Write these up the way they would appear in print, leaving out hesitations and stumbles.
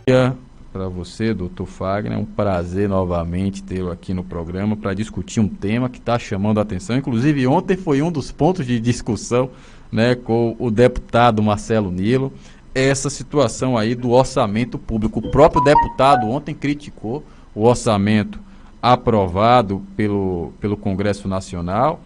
Dia para você, doutor Fagner. É um prazer novamente tê-lo aqui no programa para discutir um tema que está chamando a atenção. Inclusive, ontem foi um dos pontos de discussão, né, com o deputado Marcelo Nilo, essa situação aí do orçamento público. O próprio deputado ontem criticou o orçamento aprovado pelo Congresso Nacional,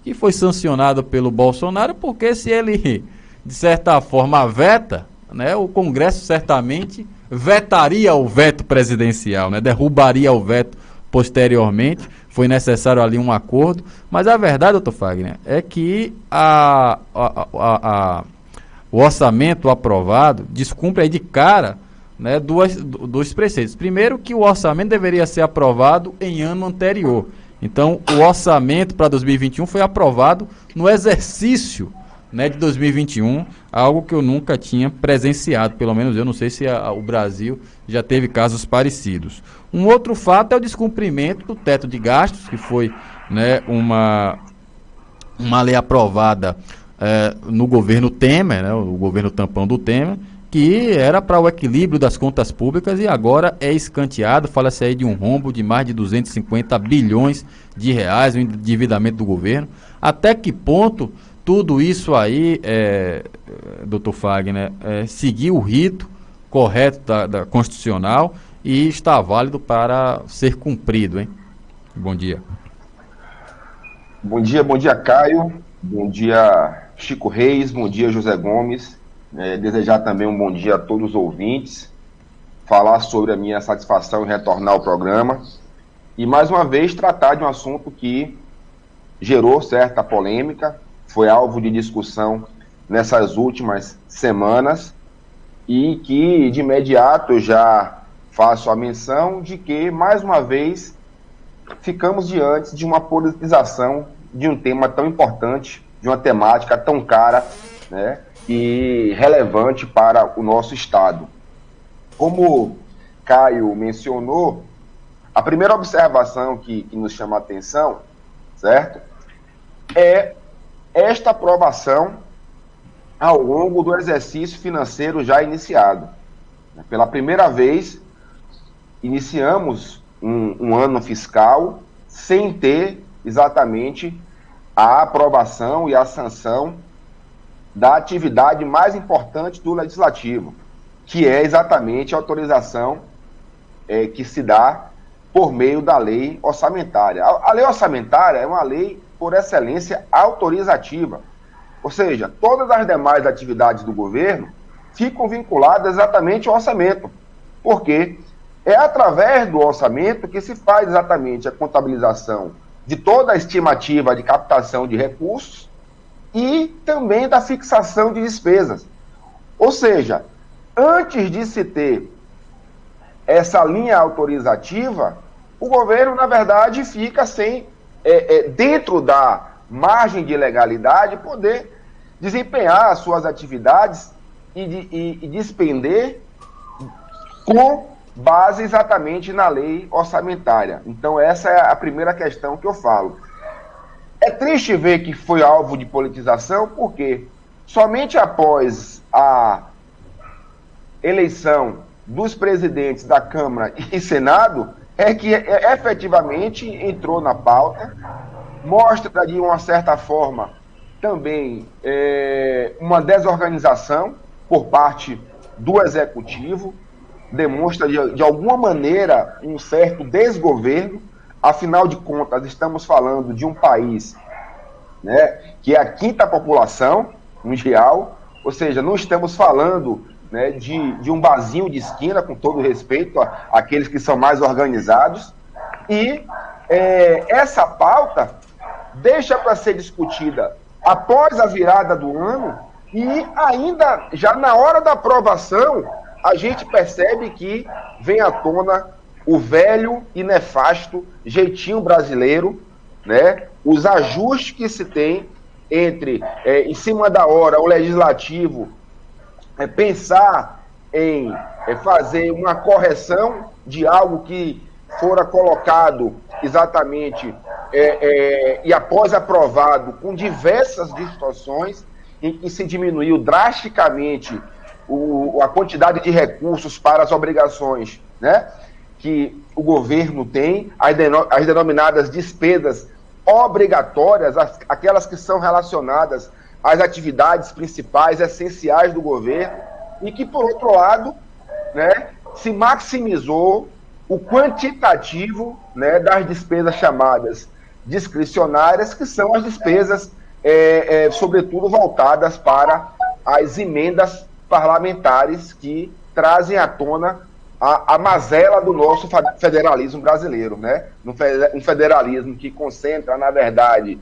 que foi sancionado pelo Bolsonaro, porque se ele, de certa forma, veta, né, o Congresso certamente vetaria o veto presidencial, né, derrubaria o veto posteriormente. Foi necessário ali um acordo, mas a verdade, doutor Fagner, é que o orçamento aprovado descumpre aí de cara, né, dois preceitos. Primeiro, que o orçamento deveria ser aprovado em ano anterior. Então, o orçamento para 2021 foi aprovado no exercício, né, de 2021, algo que eu nunca tinha presenciado, pelo menos eu não sei se o Brasil já teve casos parecidos. Um outro fato é o descumprimento do teto de gastos, que foi, né, uma lei aprovada no governo Temer, né, o governo tampão do Temer, que era para o equilíbrio das contas públicas e agora é escanteado. Fala-se aí de um rombo de mais de 250 bilhões de reais, o endividamento do governo. Até que ponto tudo isso aí, doutor Fagner, seguiu o rito correto da Constitucional e está válido para ser cumprido, hein? Bom dia. Bom dia, Caio. Bom dia, Chico Reis. Bom dia, José Gomes. Desejar também um bom dia a todos os ouvintes, falar sobre a minha satisfação em retornar ao programa e, mais uma vez, tratar de um assunto que gerou certa polêmica, foi alvo de discussão nessas últimas semanas e que, de imediato, eu já faço a menção de que, mais uma vez, ficamos diante de uma politização de um tema tão importante, de uma temática tão cara, né, e relevante para o nosso Estado. Como Caio mencionou, a primeira observação que nos chama a atenção, certo, é esta aprovação ao longo do exercício financeiro já iniciado. Pela primeira vez, iniciamos um ano fiscal sem ter exatamente a aprovação e a sanção da atividade mais importante do Legislativo, que é exatamente a autorização que se dá por meio da lei orçamentária. A lei orçamentária é uma lei, por excelência, autorizativa. Ou seja, todas as demais atividades do governo ficam vinculadas exatamente ao orçamento, porque é através do orçamento que se faz exatamente a contabilização de toda a estimativa de captação de recursos e também da fixação de despesas. Ou seja, antes de se ter essa linha autorizativa, o governo, na verdade, fica sem, dentro da margem de legalidade, poder desempenhar as suas atividades e despender com base exatamente na lei orçamentária. Então, essa é a primeira questão que eu falo. É triste ver que foi alvo de politização, porque somente após a eleição dos presidentes da Câmara e Senado é que efetivamente entrou na pauta, mostra de uma certa forma também uma desorganização por parte do Executivo, demonstra de alguma maneira um certo desgoverno. Afinal de contas, estamos falando de um país, né, que é a quinta população mundial, ou seja, não estamos falando, né, de um barzinho de esquina, com todo respeito àqueles que são mais organizados, e essa pauta deixa para ser discutida após a virada do ano e ainda já na hora da aprovação a gente percebe que vem à tona o velho e nefasto jeitinho brasileiro, né? Os ajustes que se tem entre, em cima da hora, o legislativo pensar em fazer uma correção de algo que fora colocado exatamente e após aprovado com diversas distorções, em que se diminuiu drasticamente a quantidade de recursos para as obrigações, né, que o governo tem, as denominadas despesas obrigatórias, aquelas que são relacionadas às atividades principais, essenciais do governo, e que, por outro lado, né, se maximizou o quantitativo, né, das despesas chamadas discricionárias, que são as despesas, sobretudo, voltadas para as emendas parlamentares que trazem à tona a mazela do nosso federalismo brasileiro, né? Um federalismo que concentra, na verdade,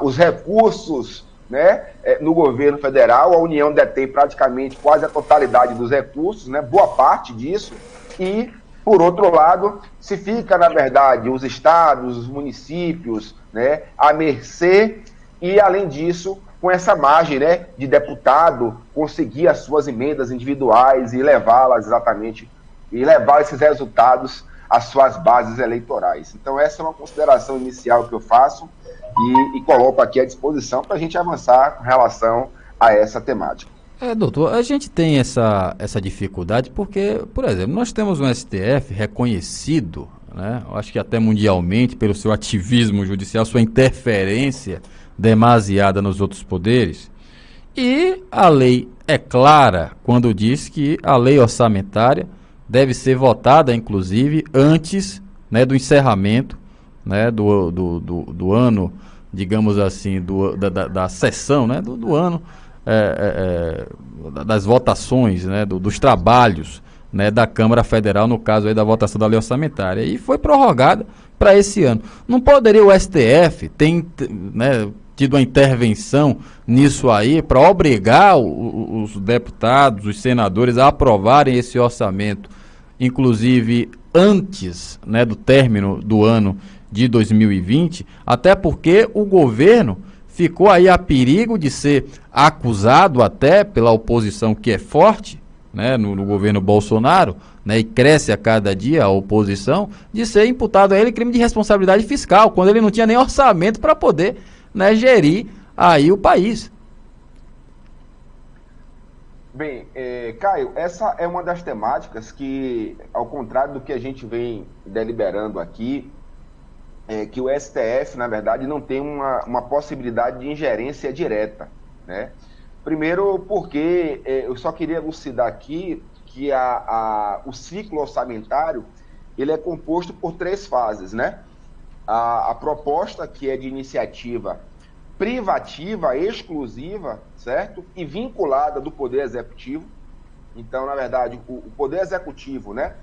os recursos, né, no governo federal. A União detém praticamente quase a totalidade dos recursos, né, boa parte disso, e, por outro lado, se fica, na verdade, os estados, os municípios, né, à mercê, e, além disso, com essa margem, né, de deputado conseguir as suas emendas individuais e levá-las exatamente, e levar esses resultados às suas bases eleitorais. Então, essa é uma consideração inicial que eu faço e coloco aqui à disposição para a gente avançar com relação a essa temática. Doutor, a gente tem essa dificuldade porque, por exemplo, nós temos um STF reconhecido, né, eu acho que até mundialmente, pelo seu ativismo judicial, sua interferência demasiada nos outros poderes, e a lei é clara quando diz que a lei orçamentária deve ser votada, inclusive, antes, né, do encerramento, né, do ano, digamos assim, da sessão, né, do ano, das votações, né, dos trabalhos, né, da Câmara Federal, no caso aí da votação da lei orçamentária, e foi prorrogada para esse ano. Não poderia o STF ter, né, tido uma intervenção nisso aí para obrigar os deputados, os senadores a aprovarem esse orçamento, inclusive antes, né, do término do ano de 2020, até porque o governo ficou aí a perigo de ser acusado até pela oposição, que é forte, né, no governo Bolsonaro, né, e cresce a cada dia a oposição, de ser imputado a ele crime de responsabilidade fiscal, quando ele não tinha nem orçamento para poder, né, gerir aí o país. Bem, Caio, essa é uma das temáticas que, ao contrário do que a gente vem deliberando aqui, que o STF, na verdade, não tem uma possibilidade de ingerência direta, né? Primeiro porque eu só queria elucidar aqui que o ciclo orçamentário ele é composto por 3 fases, né? A proposta, que é de iniciativa privativa, exclusiva, certo? E vinculada do Poder Executivo. Então, na verdade, o Poder Executivo, né,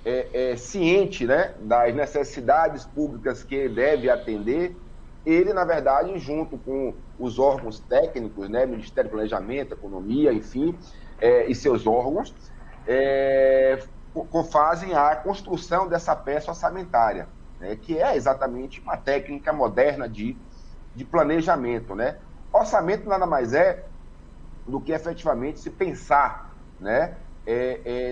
é ciente, né, das necessidades públicas que ele deve atender. Ele, na verdade, junto com os órgãos técnicos, né, Ministério do Planejamento, Economia, enfim, e seus órgãos, fazem a construção dessa peça orçamentária, né, que é exatamente uma técnica moderna de planejamento, né? Orçamento nada mais é do que efetivamente se pensar, né,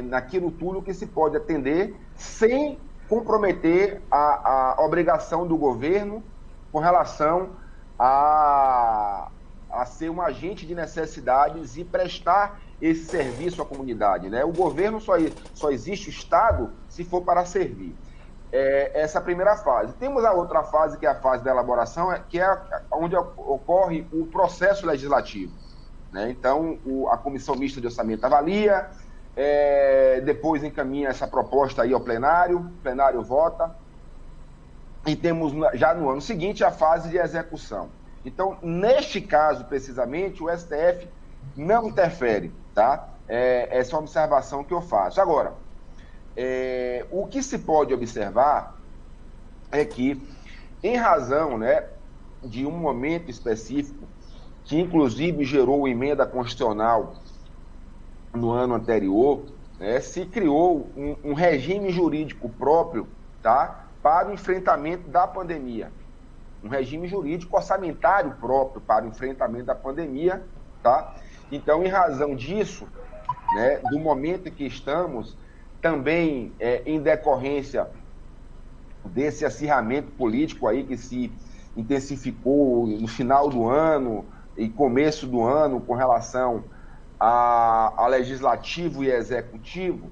naquilo tudo que se pode atender sem comprometer a obrigação do governo com relação a ser um agente de necessidades e prestar esse serviço à comunidade, né? O governo só existe, o Estado, se for para servir. Essa primeira fase. Temos a outra fase, que é a fase da elaboração, que é onde ocorre o processo legislativo, né? Então, a Comissão Mista de Orçamento avalia, depois encaminha essa proposta aí ao plenário, o plenário vota, e temos já no ano seguinte a fase de execução. Então, neste caso, precisamente, o STF não interfere, tá? Essa é uma observação que eu faço. Agora, o que se pode observar é que, em razão, né, de um momento específico, que inclusive gerou emenda constitucional no ano anterior, né, se criou um regime jurídico próprio, tá, para o enfrentamento da pandemia. Um regime jurídico orçamentário próprio para o enfrentamento da pandemia, tá? Então, em razão disso, né, do momento em que estamos, também em decorrência desse acirramento político aí que se intensificou no final do ano e começo do ano com relação a legislativo e executivo,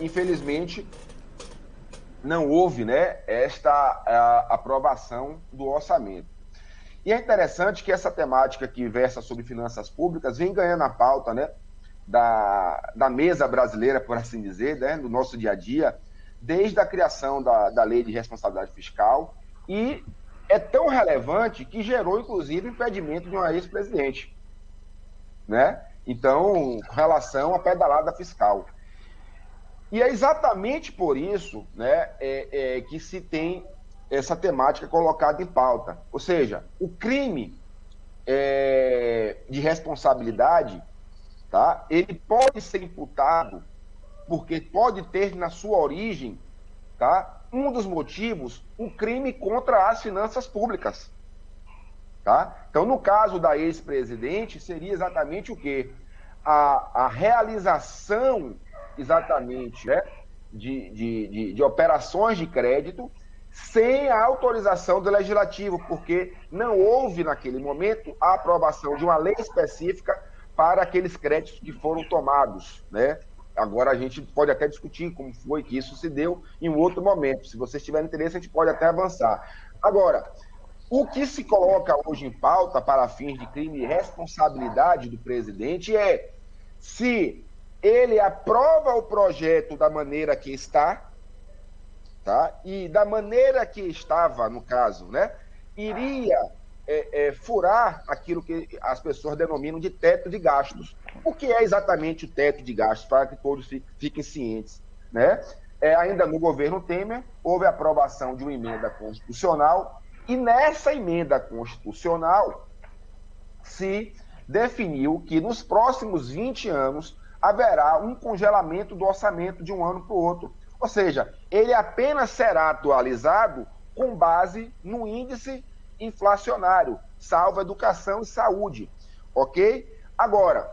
infelizmente, não houve, né, esta aprovação do orçamento. E é interessante que essa temática que versa sobre finanças públicas vem ganhando a pauta, né, da mesa brasileira, por assim dizer, né, do nosso dia a dia, desde a criação da Lei de Responsabilidade Fiscal, e é tão relevante que gerou, inclusive, impedimento de uma ex-presidente, né? Então, com relação à pedalada fiscal. E é exatamente por isso, né, que se tem essa temática colocada em pauta. Ou seja, o crime de responsabilidade, tá, ele pode ser imputado porque pode ter na sua origem, tá, um dos motivos, o crime contra as finanças públicas. Tá? Então, no caso da ex-presidente, seria exatamente o quê? A realização, exatamente, né, de operações de crédito sem a autorização do legislativo, porque não houve, naquele momento, a aprovação de uma lei específica para aqueles créditos que foram tomados, né? Agora a gente pode até discutir como foi que isso se deu em um outro momento. Se vocês tiverem interesse, a gente pode até avançar. Agora, o que se coloca hoje em pauta para fins de crime de responsabilidade do presidente é se ele aprova o projeto da maneira que está, tá? E da maneira que estava, no caso, né, iria furar aquilo que as pessoas denominam de teto de gastos. O que é exatamente o teto de gastos, para que todos fiquem cientes, né? Ainda no governo Temer, houve a aprovação de uma emenda constitucional, e nessa emenda constitucional se definiu que nos próximos 20 anos haverá um congelamento do orçamento de um ano para o outro. Ou seja, ele apenas será atualizado com base no índice inflacionário, salvo educação e saúde, ok? Agora,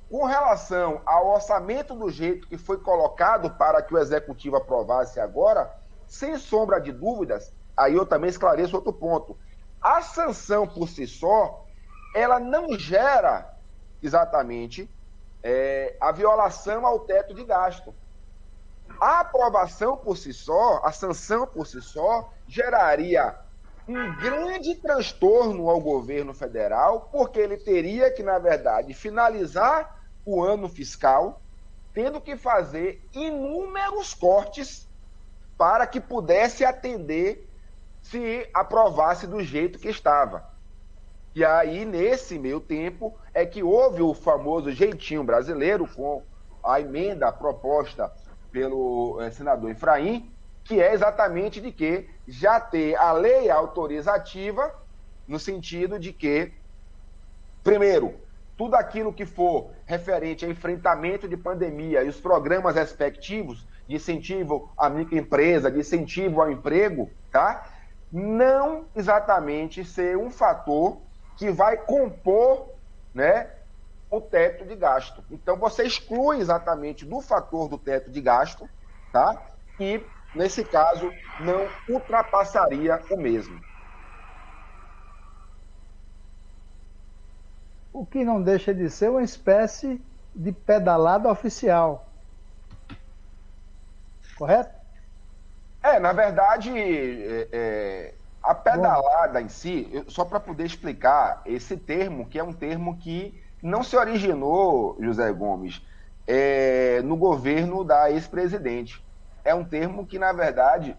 com relação ao orçamento do jeito que foi colocado para que o executivo aprovasse agora, sem sombra de dúvidas, aí eu também esclareço outro ponto. A sanção por si só, ela não gera exatamente a violação ao teto de gasto. A aprovação por si só, a sanção por si só, geraria um grande transtorno ao governo federal, porque ele teria que, na verdade, finalizar o ano fiscal, tendo que fazer inúmeros cortes para que pudesse atender se aprovasse do jeito que estava. E aí, nesse meio tempo, é que houve o famoso jeitinho brasileiro, com a emenda proposta pelo senador Efraim, que é exatamente de que já ter a lei autorizativa, no sentido de que, primeiro, tudo aquilo que for referente a enfrentamento de pandemia e os programas respectivos de incentivo à microempresa, de incentivo ao emprego, tá? Não exatamente ser um fator que vai compor, né, o teto de gasto. Então, você exclui exatamente do fator do teto de gasto, tá? E, nesse caso, não ultrapassaria o mesmo. O que não deixa de ser uma espécie de pedalada oficial. Correto? Na verdade, a pedalada em si, só para poder explicar esse termo, que é um termo que não se originou, José Gomes, no governo da ex-presidente. É um termo que, na verdade,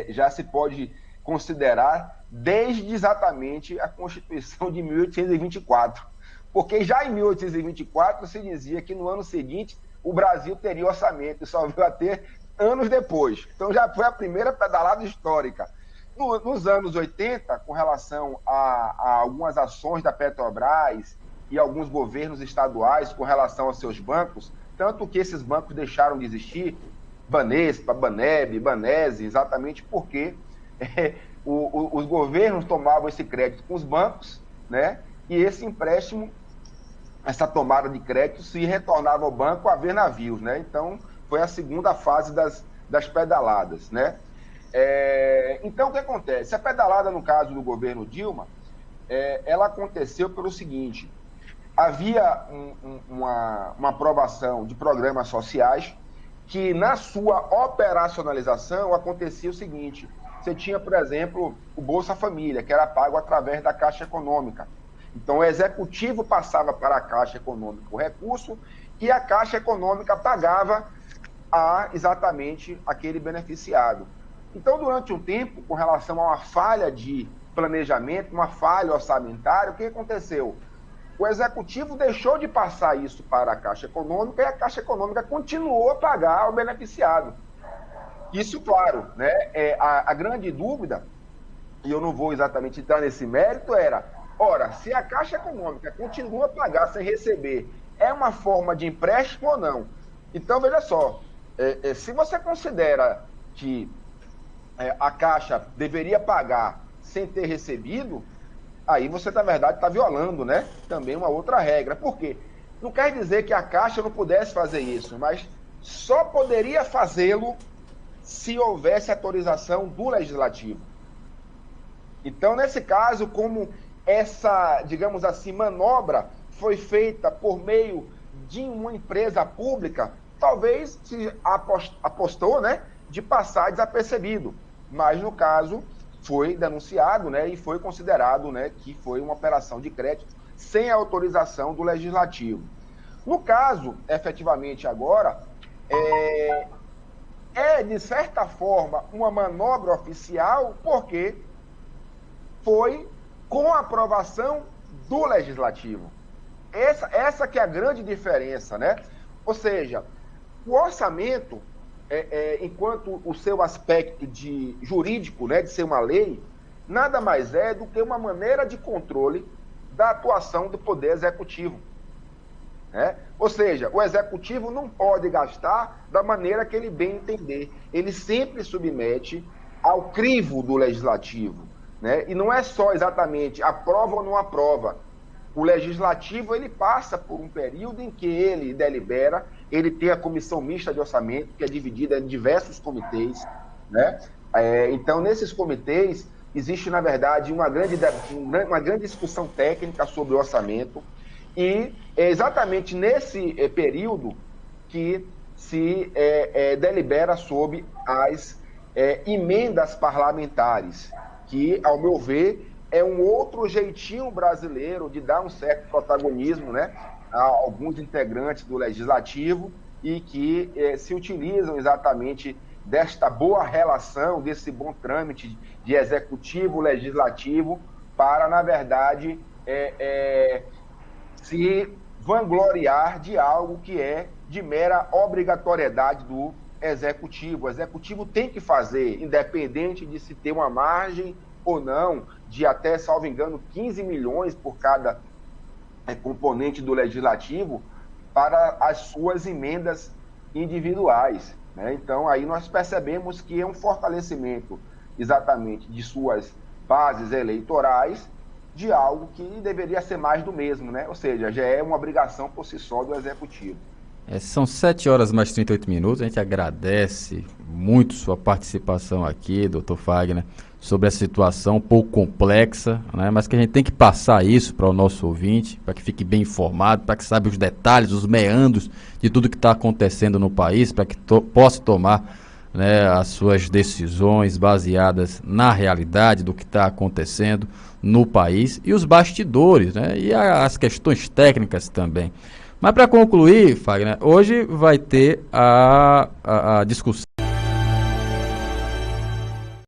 já se pode considerar desde exatamente a Constituição de 1824. Porque já em 1824 se dizia que no ano seguinte o Brasil teria orçamento, e só veio a ter anos depois. Então já foi a primeira pedalada histórica. Nos anos 80, com relação a algumas ações da Petrobras e alguns governos estaduais com relação aos seus bancos, tanto que esses bancos deixaram de existir, Banespa, Baneb, Banese, exatamente porque os governos tomavam esse crédito com os bancos, né? E esse empréstimo, essa tomada de crédito, se retornava ao banco a ver navios, né? Então, foi a segunda fase das pedaladas, né? Então, o que acontece? A pedalada, no caso do governo Dilma, ela aconteceu pelo seguinte: havia uma aprovação de programas sociais que, na sua operacionalização, acontecia o seguinte: você tinha, por exemplo, o Bolsa Família, que era pago através da Caixa Econômica. Então, o Executivo passava para a Caixa Econômica o recurso e a Caixa Econômica pagava exatamente aquele beneficiado. Então, durante um tempo, com relação a uma falha de planejamento, uma falha orçamentária, o que aconteceu? O Executivo deixou de passar isso para a Caixa Econômica e a Caixa Econômica continuou a pagar ao beneficiado. Isso, claro, né? A grande dúvida, e eu não vou exatamente entrar nesse mérito, era: ora, se a Caixa Econômica continua a pagar sem receber, é uma forma de empréstimo ou não? Então, veja só, se você considera que a Caixa deveria pagar sem ter recebido, aí você, na verdade, está violando, né, também uma outra regra. Por quê? Não quer dizer que a Caixa não pudesse fazer isso, mas só poderia fazê-lo se houvesse autorização do Legislativo. Então, nesse caso, como essa, digamos assim, manobra foi feita por meio de uma empresa pública, talvez se apostou, né, de passar desapercebido. Mas, no caso, foi denunciado, né, e foi considerado, né, que foi uma operação de crédito sem a autorização do Legislativo. No caso, efetivamente agora, de certa forma, uma manobra oficial, porque foi com a aprovação do Legislativo. Essa que é a grande diferença, né? Ou seja, o orçamento, enquanto o seu aspecto jurídico, né, de ser uma lei, nada mais é do que uma maneira de controle da atuação do Poder Executivo. Né? Ou seja, o Executivo não pode gastar da maneira que ele bem entender. Ele sempre submete ao crivo do Legislativo. Né? E não é só exatamente aprova ou não aprova. O Legislativo, ele passa por um período em que ele delibera, ele tem a comissão mista de orçamento, que é dividida em diversos comitês. Né? Então, nesses comitês, existe, na verdade, uma grande discussão técnica sobre o orçamento, e é exatamente nesse período que se delibera sobre as emendas parlamentares, que, ao meu ver, é um outro jeitinho brasileiro de dar um certo protagonismo, né, a alguns integrantes do Legislativo, e que se utilizam exatamente desta boa relação, desse bom trâmite de Executivo-Legislativo para, na verdade, se vangloriar de algo que é de mera obrigatoriedade do Executivo. O Executivo tem que fazer, independente de se ter uma margem ou não, de até, salvo engano, 15 milhões por cada componente do Legislativo para as suas emendas individuais. Né? Então, aí nós percebemos que é um fortalecimento exatamente de suas bases eleitorais, de algo que deveria ser mais do mesmo, né? Ou seja, já é uma obrigação por si só do Executivo. São 7 horas mais 38 minutos, a gente agradece muito sua participação aqui, doutor Fagner, sobre essa situação um pouco complexa, né? Mas que a gente tem que passar isso para o nosso ouvinte, para que fique bem informado, para que saiba os detalhes, os meandros de tudo que está acontecendo no país, para que possa tomar, né, as suas decisões baseadas na realidade do que está acontecendo no país e os bastidores, né, e as questões técnicas também. Mas para concluir, Fagner, hoje vai ter a discussão